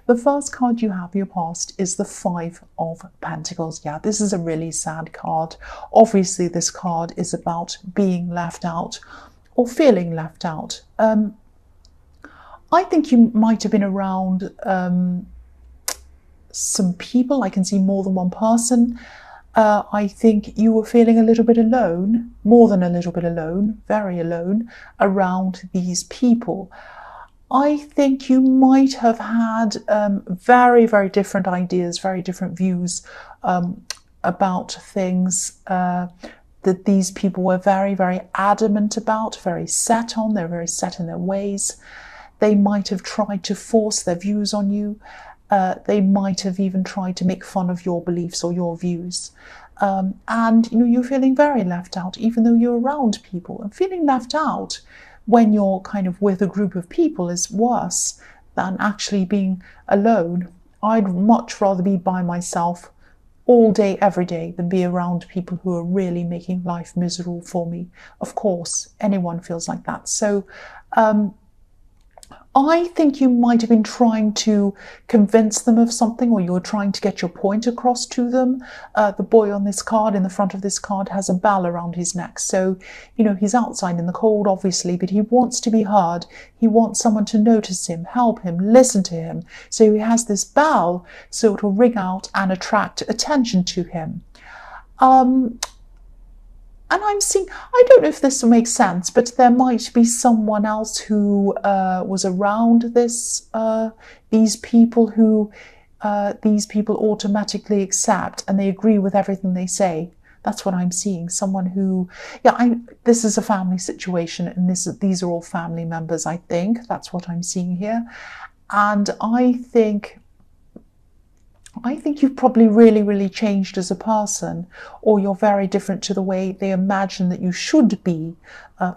The first card you have for your past is the Five of Pentacles. Yeah, this is a really sad card. Obviously, this card is about being left out or feeling left out. I think you might have been around some people. I can see more than one person. I think you were feeling a little bit alone, more than a little bit alone, very alone around these people. I think you might have had very, very different ideas, very different views about things that these people were very, very adamant about, very set on. They're very set in their ways. They might have tried to force their views on you. They might have even tried to make fun of your beliefs or your views. And you're feeling very left out, even though you're around people. And feeling left out when you're kind of with a group of people is worse than actually being alone. I'd much rather be by myself all day, every day, than be around people who are really making life miserable for me. Of course, anyone feels like that. So I think you might have been trying to convince them of something, or you're trying to get your point across to them. The boy on this card, in the front of this card, has a bell around his neck. So, he's outside in the cold, obviously, but he wants to be heard. He wants someone to notice him, help him, listen to him. So he has this bell, so it will ring out and attract attention to him. And I'm seeing, I don't know if this will make sense, but there might be someone else who was around these people who these people automatically accept, and they agree with everything they say. That's what I'm seeing. Someone who, this is a family situation, and these are all family members, I think. That's what I'm seeing here. And I think you've probably really, really changed as a person, or you're very different to the way they imagine that you should be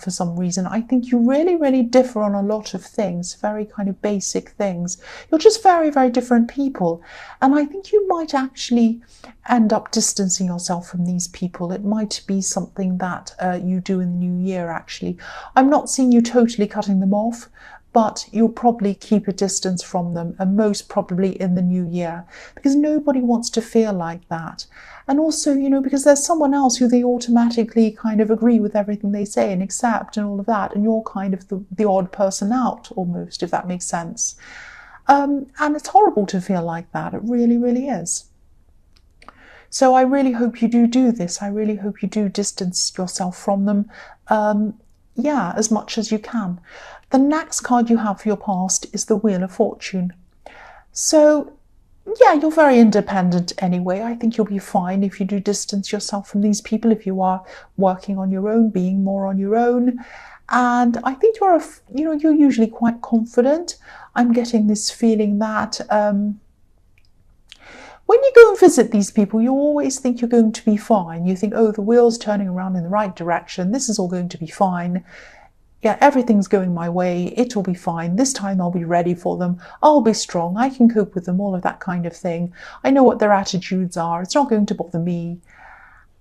for some reason. I think you really, really differ on a lot of things, very kind of basic things. You're just very, very different people. And I think you might actually end up distancing yourself from these people. It might be something that you do in the new year, actually. I'm not seeing you totally cutting them off, but you'll probably keep a distance from them, and most probably in the new year, because nobody wants to feel like that. And also, because there's someone else who they automatically kind of agree with everything they say and accept and all of that, and you're kind of the odd person out, almost, if that makes sense. And it's horrible to feel like that. It really, really is. So I really hope you do this. I really hope you do distance yourself from them, as much as you can. The next card you have for your past is the Wheel of Fortune. So, you're very independent anyway. I think you'll be fine if you do distance yourself from these people, if you are working on your own, being more on your own. And I think you're usually quite confident. I'm getting this feeling that when you go and visit these people, you always think you're going to be fine. You think, oh, the wheel's turning around in the right direction. This is all going to be fine. Yeah, everything's going my way. It'll be fine. This time I'll be ready for them. I'll be strong. I can cope with them, all of that kind of thing. I know what their attitudes are. It's not going to bother me.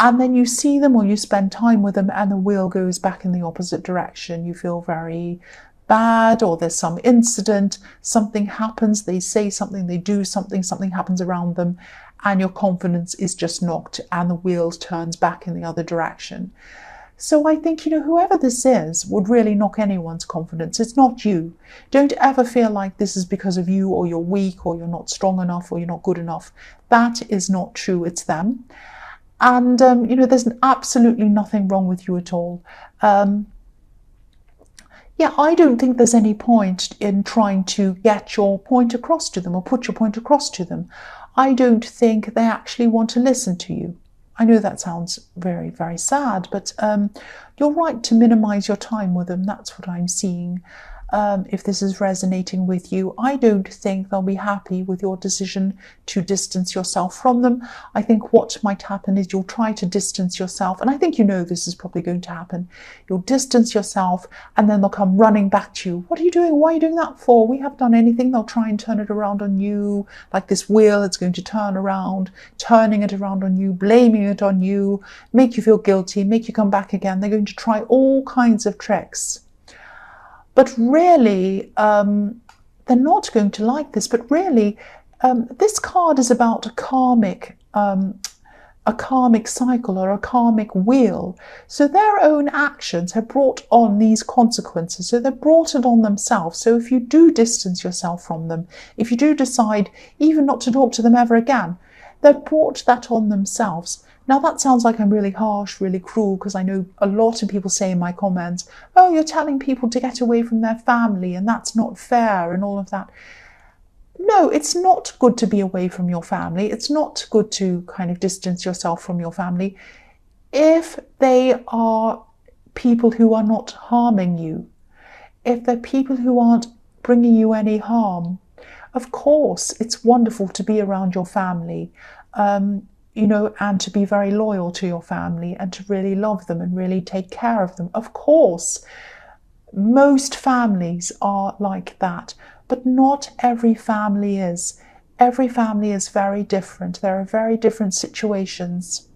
And then you see them, or you spend time with them, and the wheel goes back in the opposite direction. You feel very bad, or there's some incident, something happens, they say something, they do something, something happens around them, and your confidence is just knocked, and the wheel turns back in the other direction. So I think, whoever this is would really knock anyone's confidence. It's not you. Don't ever feel like this is because of you, or you're weak, or you're not strong enough, or you're not good enough. That is not true. It's them. And, there's absolutely nothing wrong with you at all. I don't think there's any point in trying to get your point across to them, or put your point across to them. I don't think they actually want to listen to you. I know that sounds very, very sad, but you're right to minimize your time with them. That's what I'm seeing. If this is resonating with you, I don't think they'll be happy with your decision to distance yourself from them. I think what might happen is you'll try to distance yourself, and I think this is probably going to happen. You'll distance yourself, and then they'll come running back to you. What are you doing? Why are you doing that for? We haven't done anything. They'll try and turn it around on you, like this wheel. It's going to turn around, turning it around on you, blaming it on you, make you feel guilty, make you come back again. They're going to try all kinds of tricks. But really, they're not going to like this. But really, this card is about a karmic cycle or a karmic wheel. So their own actions have brought on these consequences. So they've brought it on themselves. So if you do distance yourself from them, if you do decide even not to talk to them ever again, they've brought that on themselves. Now that sounds like I'm really harsh, really cruel, because I know a lot of people say in my comments, oh, you're telling people to get away from their family and that's not fair and all of that. No, it's not good to be away from your family. It's not good to kind of distance yourself from your family if they are people who are not harming you, if they're people who aren't bringing you any harm. Of course, it's wonderful to be around your family, you know, and to be very loyal to your family and to really love them and really take care of them. Of course, most families are like that. But not every family is. Every family is very different. There are very different situations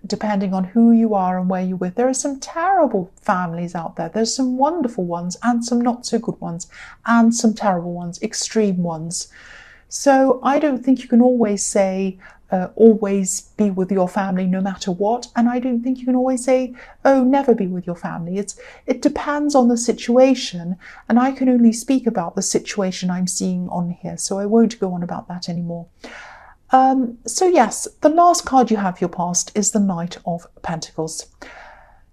depending on who you are and where you're with. There are some terrible families out there. There's some wonderful ones and some not so good ones and some terrible ones, extreme ones. So I don't think you can always say, always be with your family no matter what. And I don't think you can always say, oh, never be with your family. It depends on the situation. And I can only speak about the situation I'm seeing on here. So I won't go on about that anymore. So yes, the last card you have, your past, is the Knight of Pentacles.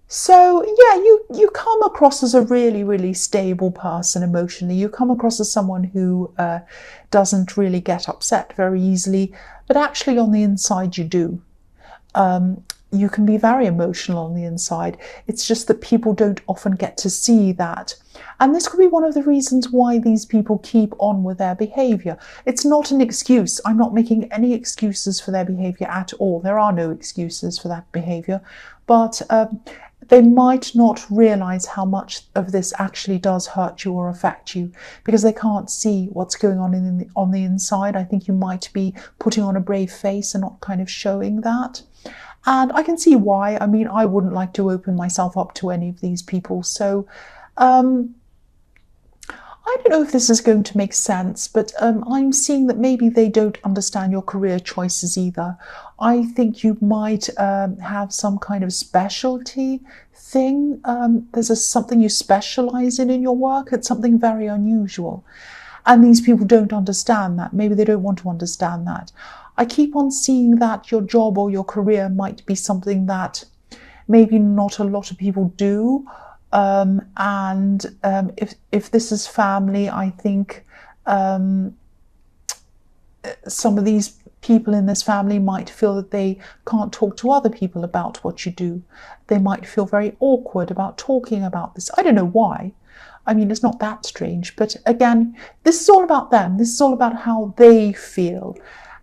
So yeah, you come across as a really, really stable person emotionally. You come across as someone who doesn't really get upset very easily, but actually on the inside you do. You can be very emotional on the inside. It's just that people don't often get to see that. And this could be one of the reasons why these people keep on with their behavior. It's not an excuse. I'm not making any excuses for their behavior at all. There are no excuses for that behavior. But they might not realize how much of this actually does hurt you or affect you because they can't see what's going on on the inside. I think you might be putting on a brave face and not kind of showing that. And I can see why. I mean, I wouldn't like to open myself up to any of these people. So I don't know if this is going to make sense, but I'm seeing that maybe they don't understand your career choices either. I think you might have some kind of specialty thing. There's something you specialize in your work. It's something very unusual. And these people don't understand that. Maybe they don't want to understand that. I keep on seeing that your job or your career might be something that maybe not a lot of people do. If this is family, I think some of these people in this family might feel that they can't talk to other people about what you do. They might feel very awkward about talking about this. I don't know why. I mean, it's not that strange. But again, this is all about them. This is all about how they feel.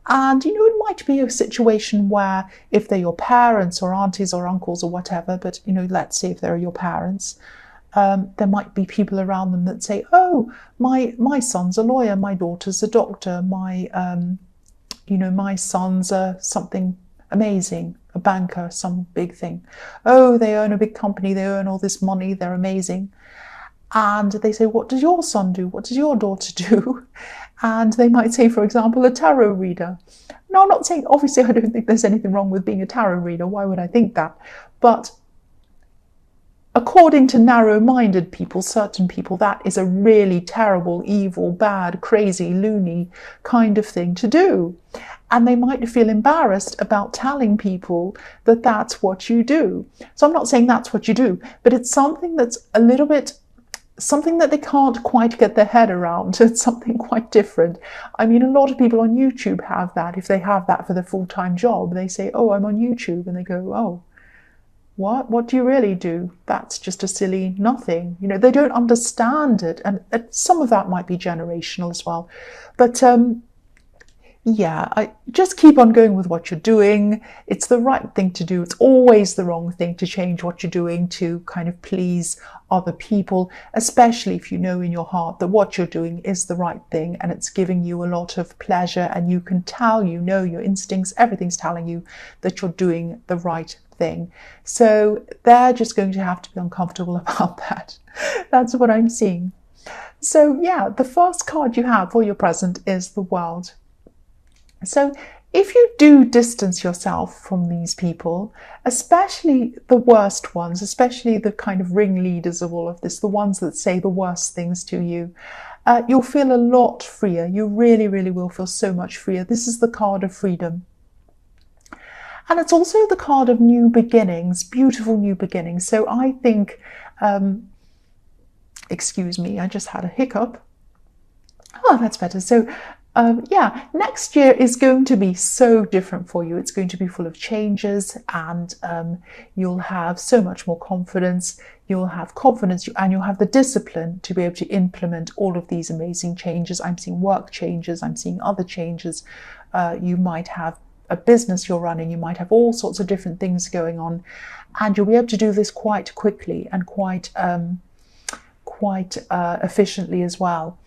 And, you know, it might be a situation where if they're your parents or aunties or uncles or whatever, but, you know, let's say if they're your parents, there might be people around them that say, oh, my son's a lawyer, my daughter's a doctor, my son's something amazing, a banker, some big thing. Oh, they own a big company, they earn all this money, they're amazing. And they say, what does your son do? What does your daughter do? And they might say, for example, a tarot reader. Now, I'm not saying, obviously, I don't think there's anything wrong with being a tarot reader. Why would I think that? But according to narrow-minded people, certain people, that is a really terrible, evil, bad, crazy, loony kind of thing to do. And they might feel embarrassed about telling people that that's what you do. So I'm not saying that's what you do, but it's something that's a little bit something that they can't quite get their head around. It's something quite different. I mean, a lot of people on YouTube have that. If they have that for their full-time job, they say, oh, I'm on YouTube. And they go, oh, what do you really do? That's just a silly nothing. You know, they don't understand it. And some of that might be generational as well. But yeah, I just keep on going with what you're doing. It's the right thing to do. It's always the wrong thing to change what you're doing to kind of please other people, especially if you know in your heart that what you're doing is the right thing and it's giving you a lot of pleasure, and you can tell, you know, your instincts, everything's telling you that you're doing the right thing. So they're just going to have to be uncomfortable about that. That's what I'm seeing. So yeah, the first card you have for your present is the World. So if you do distance yourself from these people, especially the worst ones, especially the kind of ringleaders of all of this, the ones that say the worst things to you, you'll feel a lot freer. You really, really will feel so much freer. This is the card of freedom. And it's also the card of new beginnings, beautiful new beginnings. So I think, excuse me, I just had a hiccup. Oh, that's better. So yeah, next year is going to be so different for you. It's going to be full of changes, and you'll have so much more confidence. You'll have confidence and you'll have the discipline to be able to implement all of these amazing changes. I'm seeing work changes. I'm seeing other changes. You might have a business you're running. You might have all sorts of different things going on, and you'll be able to do this quite quickly and quite efficiently as well.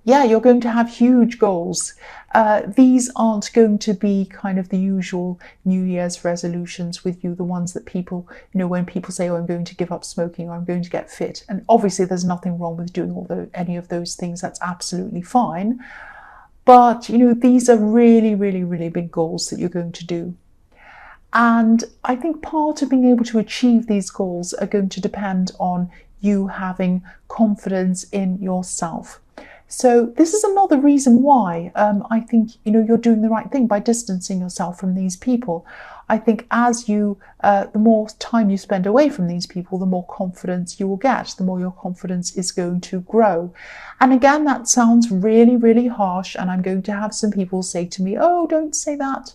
Yeah, you're going to have huge goals. These aren't going to be kind of the usual New Year's resolutions with you, the ones that people, when people say, oh, I'm going to give up smoking or I'm going to get fit. And obviously there's nothing wrong with doing any of those things. That's absolutely fine. But, these are really, really, really big goals that you're going to do. And I think part of being able to achieve these goals are going to depend on you having confidence in yourself. So this is another reason why I think you're doing the right thing by distancing yourself from these people. I think as the more time you spend away from these people, the more confidence you will get, the more your confidence is going to grow. And again, that sounds really, really harsh, and I'm going to have some people say to me, oh, don't say that.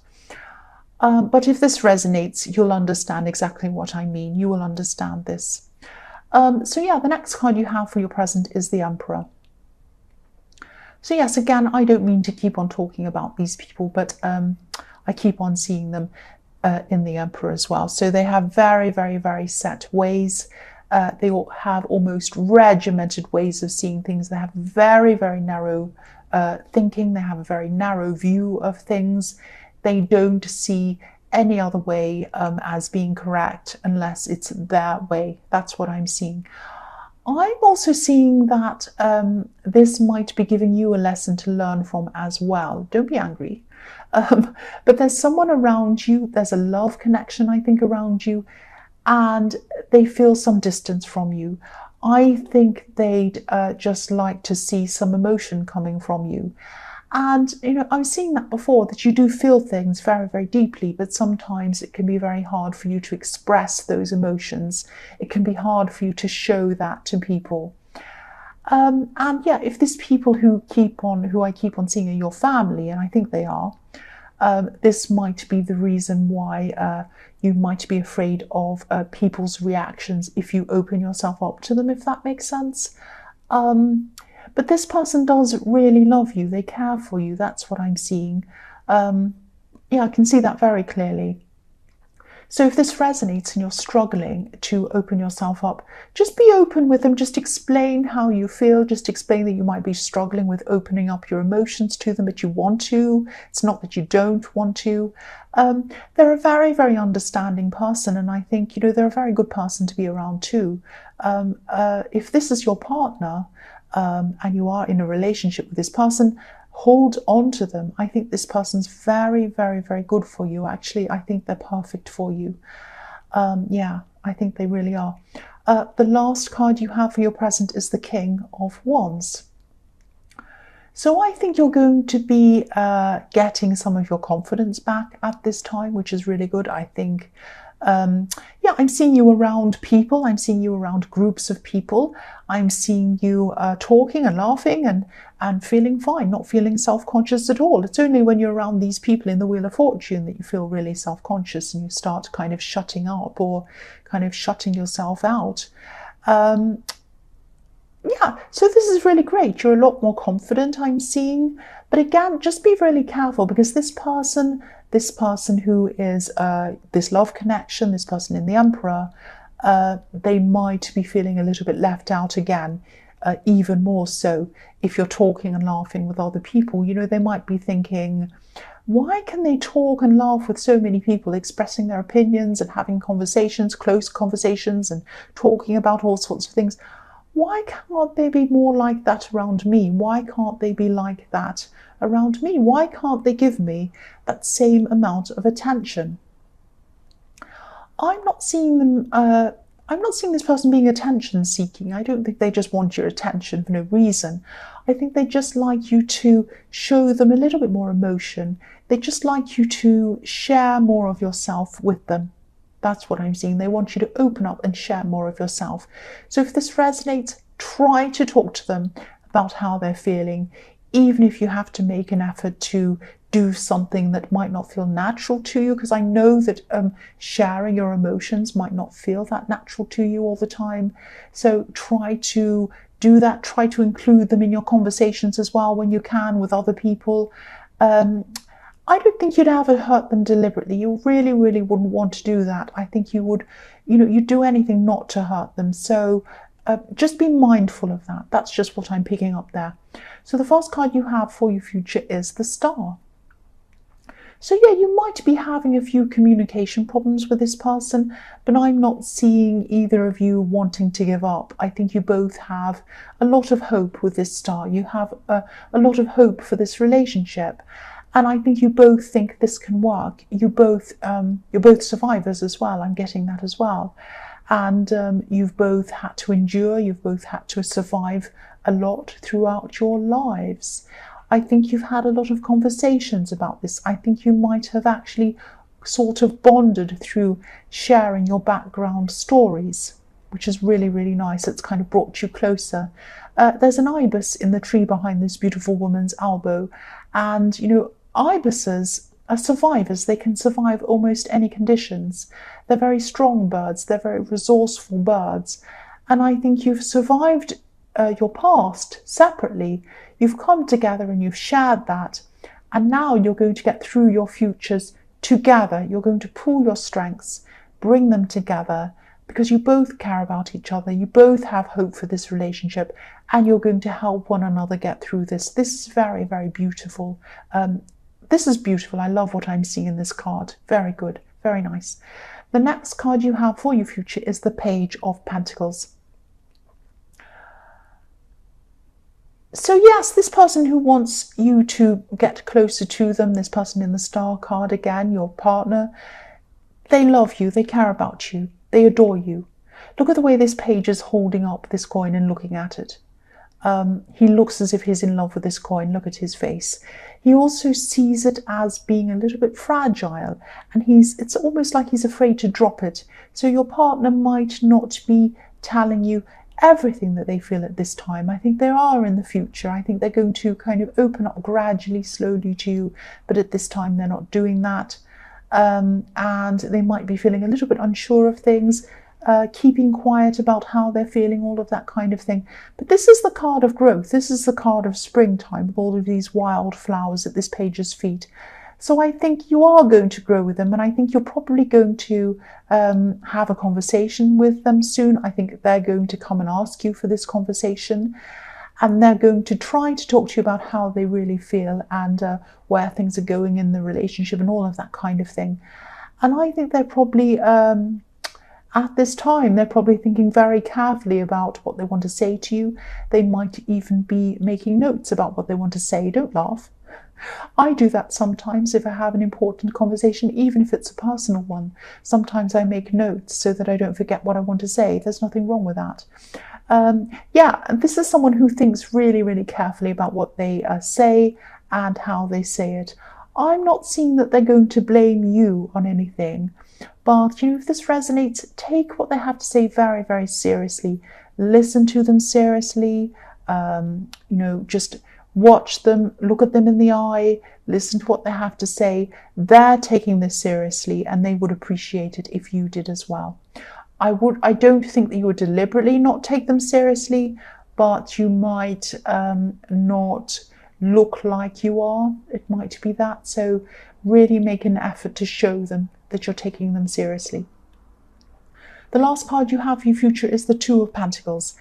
But if this resonates, you'll understand exactly what I mean. You will understand this. So yeah, the next card you have for your present is the Emperor. So yes, again, I don't mean to keep on talking about these people, but I keep on seeing them in the Emperor as well. So they have very, very, very set ways. They all have almost regimented ways of seeing things. They have very, very narrow thinking. They have a very narrow view of things. They don't see any other way as being correct unless it's their way. That's what I'm seeing. I'm also seeing that this might be giving you a lesson to learn from as well. Don't be angry. But there's someone around you. There's a love connection, I think, around you, and they feel some distance from you. I think they'd just like to see some emotion coming from you. And, I'm seeing that before, that you do feel things very, very deeply, but sometimes it can be very hard for you to express those emotions. It can be hard for you to show that to people. And yeah, if these people who I keep on seeing are your family, and I think they are, this might be the reason why you might be afraid of people's reactions if you open yourself up to them, if that makes sense. But this person does really love you. They care for you. That's what I'm seeing. Yeah, I can see that very clearly. So if this resonates and you're struggling to open yourself up, just be open with them. Just explain how you feel. Just explain that you might be struggling with opening up your emotions to them, but you want to. It's not that you don't want to. They're a very, very understanding person, and I think, they're a very good person to be around too. If this is your partner, and you are in a relationship with this person, hold on to them. I think this person's very, very, very good for you. Actually, I think they're perfect for you. Yeah, I think they really are. The last card you have for your present is the King of Wands. So I think you're going to be getting some of your confidence back at this time, which is really good. I think yeah, I'm seeing you around people. I'm seeing you around groups of people. I'm seeing you talking and laughing and feeling fine, not feeling self-conscious at all. It's only when you're around these people in the Wheel of Fortune that you feel really self-conscious and you start kind of shutting up or kind of shutting yourself out. Yeah, so this is really great. You're a lot more confident, I'm seeing. But again, just be really careful, because this person who is this love connection, this person in the Emperor, they might be feeling a little bit left out again. even more so if you're talking and laughing with other people. You know, they might be thinking, why can they talk and laugh with so many people, expressing their opinions and having conversations, close conversations, and talking about all sorts of things? Why can't they be more like that around me? Why can't they be like that around me? Why can't they give me that same amount of attention? I'm not seeing them. I'm not seeing this person being attention seeking. I don't think they just want your attention for no reason. I think they just like you to show them a little bit more emotion. They just like you to share more of yourself with them. That's what I'm seeing. They want you to open up and share more of yourself. So if this resonates, try to talk to them about how they're feeling, even if you have to make an effort to do something that might not feel natural to you, because I know that sharing your emotions might not feel that natural to you all the time. So try to do that. Try to include them in your conversations as well when you can with other people. I don't think you'd ever hurt them deliberately. You really, really wouldn't want to do that. I think you would, you'd do anything not to hurt them. So just be mindful of that. That's just what I'm picking up there. So the first card you have for your future is the Star. So yeah, you might be having a few communication problems with this person, but I'm not seeing either of you wanting to give up. I think you both have a lot of hope with this Star. You have a lot of hope for this relationship. And I think you both think this can work. You're both survivors as well. I'm getting that as well. And you've both had to endure. You've both had to survive a lot throughout your lives. I think you've had a lot of conversations about this. I think you might have actually sort of bonded through sharing your background stories, which is really, really nice. It's kind of brought you closer. There's an ibis in the tree behind this beautiful woman's elbow. And, ibises are survivors. They can survive almost any conditions. They're very strong birds. They're very resourceful birds. And I think you've survived your past separately. You've come together and you've shared that. And now you're going to get through your futures together. You're going to pool your strengths, bring them together, because you both care about each other. You both have hope for this relationship, and you're going to help one another get through this. This is very, very beautiful. This is beautiful. I love what I'm seeing in this card. Very good. Very nice. The next card you have for your future is the Page of Pentacles. So yes, this person who wants you to get closer to them, this person in the Star card again, your partner, they love you, they care about you, they adore you. Look at the way this page is holding up this coin and looking at it. He looks as if he's in love with this coin. Look at his face. He also sees it as being a little bit fragile, and it's almost like he's afraid to drop it. So your partner might not be telling you everything that they feel at this time. I think they are in the future. I think they're going to kind of open up gradually, slowly to you, but at this time they're not doing that. And they might be feeling a little bit unsure of things, keeping quiet about how they're feeling, all of that kind of thing. But this is the card of growth. This is the card of springtime with all of these wild flowers at this page's feet. So I think you are going to grow with them, and I think you're probably going to have a conversation with them soon. I think they're going to come and ask you for this conversation, and they're going to try to talk to you about how they really feel and where things are going in the relationship and all of that kind of thing. And I think they're probably, at this time, they're probably thinking very carefully about what they want to say to you. They might even be making notes about what they want to say. Don't laugh. I do that sometimes if I have an important conversation, even if it's a personal one. Sometimes I make notes so that I don't forget what I want to say. There's nothing wrong with that. Yeah, and this is someone who thinks really, really carefully about what they say and how they say it. I'm not seeing that they're going to blame you on anything. But, if this resonates, take what they have to say very, very seriously. Listen to them seriously. Just watch them, look at them in the eye, listen to what they have to say. They're taking this seriously, and they would appreciate it if you did as well. I don't think that you would deliberately not take them seriously, but you might not look like you are. It might be that. So really make an effort to show them that you're taking them seriously. The last card you have for your future is the Two of Pentacles.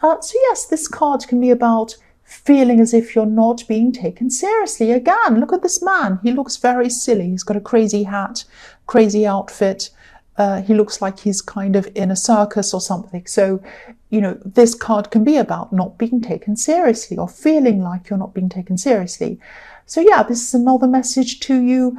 So yes, this card can be about feeling as if you're not being taken seriously. Again, look at this man. He looks very silly. He's got a crazy hat, crazy outfit. He looks like he's kind of in a circus or something. So, you know, this card can be about not being taken seriously or feeling like you're not being taken seriously. So yeah, this is another message to you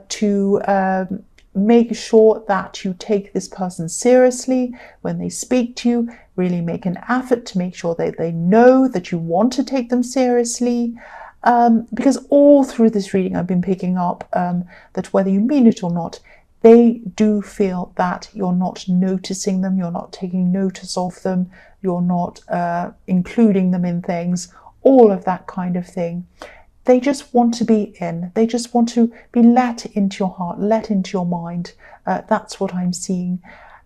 to make sure that you take this person seriously when they speak to you. Really make an effort to make sure that they know that you want to take them seriously. Because all through this reading I've been picking up that whether you mean it or not, they do feel that you're not noticing them, you're not taking notice of them, you're not including them in things, all of that kind of thing. They just want to be in. They just want to be let into your heart, let into your mind. That's what I'm seeing.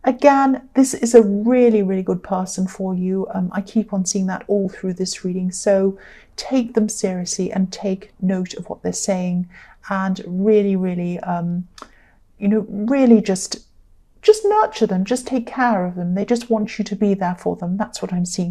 Again, this is a really, really good person for you. I keep on seeing that all through this reading. So take them seriously and take note of what they're saying, and really, really, you know, really just nurture them, just take care of them. They just want you to be there for them. That's what I'm seeing.